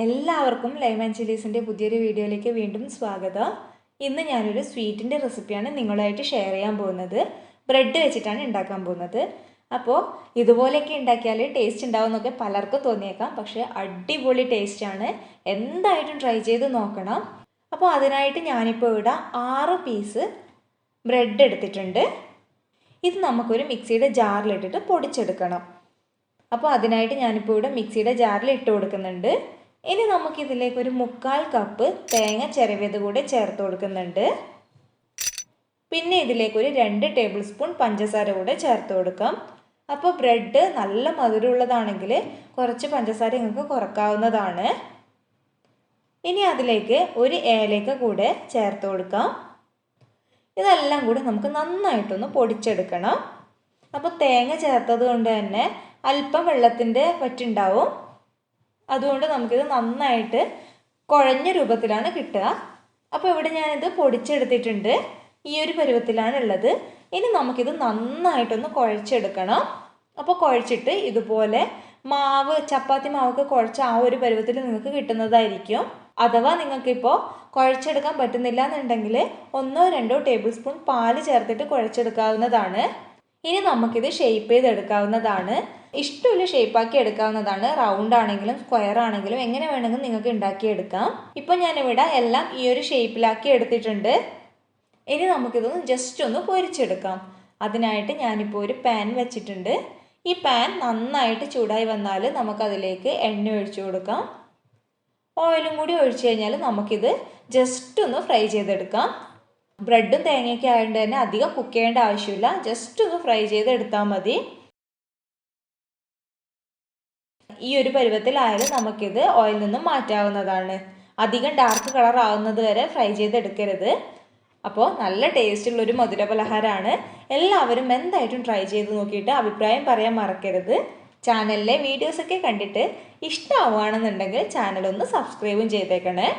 എല്ലാവർക്കും lime and ചില്ലീസിൻ്റെ പുതിയൊരു വീഡിയോയിലേക്ക് വീണ്ടും സ്വാഗതം. ഇന്ന് ഞാനൊരു സ്വീറ്റിൻ്റെ റെസിപ്പിയാണ് നിങ്ങളുമായിട്ട് ഷെയർ ചെയ്യാൻ പോകുന്നത്. ബ്രെഡ് വെച്ചിട്ടാണ് ഉണ്ടാക്കാൻ പോകുന്നത്. അപ്പോൾ ഇതുപോലെയൊക്കെ ഉണ്ടാക്കിയാൽ ടേസ്റ്റ് ഉണ്ടാവും എന്നൊക്കെ പലർക്കും തോന്നിയേക്കാം, പക്ഷേ അടിപൊളി ടേസ്റ്റാണ്. എന്തായിട്ടും ട്രൈ ചെയ്ത് നോക്കണം. അപ്പോൾ അതിനായിട്ട് ഞാനിപ്പോൾ ഇവിടെ 6 പീസ് ബ്രെഡ് എടുത്തിട്ടുണ്ട്. ഇത് നമുക്കൊരു മിക്സിയുടെ ജാറിലിട്ടിട്ട് പൊടിച്ചെടുക്കണം. അപ്പോൾ അതിനായിട്ട് ഞാനിപ്പോൾ ഇവിടെ മിക്സിയുടെ ജാറിൽ ഇട്ട് കൊടുക്കുന്നുണ്ട്. ഇനി നമുക്കിതിലേക്ക് ഒരു 1/4 കപ്പ് തേങ്ങ ചിരവിയത് കൂടെ ചേർത്ത് കൊടുക്കുന്നുണ്ട്. പിന്നെ ഇതിലേക്ക് ഒരു 2 ടേബിൾ സ്പൂൺ പഞ്ചസാര കൂടെ ചേർത്ത് കൊടുക്കാം. അപ്പോൾ ബ്രെഡ് നല്ല മധുരമുള്ളതാണെങ്കിൽ കുറച്ച് പഞ്ചസാര നിങ്ങൾക്ക് കുറക്കാവുന്നതാണ്. ഇനി അതിലേക്ക് ഒരു ഏലക്ക കൂടെ ചേർത്ത് കൊടുക്കാം. ഇതെല്ലാം കൂടി നമുക്ക് നന്നായിട്ടൊന്ന് പൊടിച്ചെടുക്കണം. അപ്പോൾ തേങ്ങ ചേർത്തത് കൊണ്ട് തന്നെ അല്പം വെള്ളത്തിൻ്റെ പറ്റുണ്ടാവും. അതുകൊണ്ട് നമുക്കിത് നന്നായിട്ട് കുഴഞ്ഞ രൂപത്തിലാണ് കിട്ടുക. അപ്പോൾ ഇവിടെ ഞാനിത് പൊടിച്ചെടുത്തിട്ടുണ്ട്. ഈ ഒരു പരുവത്തിലാണ് ഉള്ളത്. ഇനി നമുക്കിത് നന്നായിട്ടൊന്ന് കുഴച്ചെടുക്കണം. അപ്പോൾ കുഴച്ചിട്ട് ഇതുപോലെ മാവ്, ചപ്പാത്തി മാവൊക്കെ കുഴച്ച ആ ഒരു പരുവത്തിൽ നിങ്ങൾക്ക് കിട്ടുന്നതായിരിക്കും. അഥവാ നിങ്ങൾക്കിപ്പോൾ കുഴച്ചെടുക്കാൻ പറ്റുന്നില്ല എന്നുണ്ടെങ്കിൽ 1-2 ടേബിൾ സ്പൂൺ പാല് ചേർത്തിട്ട് കുഴച്ചെടുക്കാവുന്നതാണ്. ഇനി നമുക്കിത് ഷേപ്പ് ചെയ്തെടുക്കാവുന്നതാണ്. ഇഷ്ടമുള്ള ഷേപ്പാക്കി എടുക്കാവുന്നതാണ്. റൗണ്ട് ആണെങ്കിലും സ്ക്വയർ ആണെങ്കിലും എങ്ങനെ വേണമെങ്കിലും നിങ്ങൾക്ക് ഉണ്ടാക്കിയെടുക്കാം. ഇപ്പോൾ ഞാനിവിടെ എല്ലാം ഈ ഒരു ഷേപ്പിലാക്കി എടുത്തിട്ടുണ്ട്. ഇനി നമുക്കിതൊന്ന് ജസ്റ്റ് ഒന്ന് പൊരിച്ചെടുക്കാം. അതിനായിട്ട് ഞാനിപ്പോൾ ഒരു പാൻ വെച്ചിട്ടുണ്ട്. ഈ പാൻ നന്നായിട്ട് ചൂടായി വന്നാൽ നമുക്കതിലേക്ക് എണ്ണ ഒഴിച്ചു കൊടുക്കാം. ഓയിലും കൂടി ഒഴിച്ചു കഴിഞ്ഞാൽ നമുക്കിത് ജസ്റ്റ് ഒന്ന് ഫ്രൈ ചെയ്തെടുക്കാം. ബ്രെഡും തേങ്ങയൊക്കെ ആയതുകൊണ്ട് തന്നെ അധികം കുക്ക് ചെയ്യേണ്ട ആവശ്യമില്ല. ജസ്റ്റ് ഒന്ന് ഫ്രൈ ചെയ്തെടുത്താൽ മതി. ഈ ഒരു പരുവത്തിലായാലും നമുക്കിത് ഓയിലിൽ നിന്നും മാറ്റാവുന്നതാണ്. അധികം ഡാർക്ക് കളർ ആവുന്നത് വരെ ഫ്രൈ ചെയ്തെടുക്കരുത്. അപ്പോൾ നല്ല ടേസ്റ്റുള്ളൊരു മധുര പലഹാരമാണ്. എല്ലാവരും എന്തായിട്ടും ട്രൈ ചെയ്ത് നോക്കിയിട്ട് അഭിപ്രായം പറയാൻ മറക്കരുത്. ചാനലിലെ വീഡിയോസൊക്കെ കണ്ടിട്ട് ഇഷ്ടമാവുകയാണെന്നുണ്ടെങ്കിൽ ചാനലൊന്ന് സബ്സ്ക്രൈബും ചെയ്തേക്കണേ.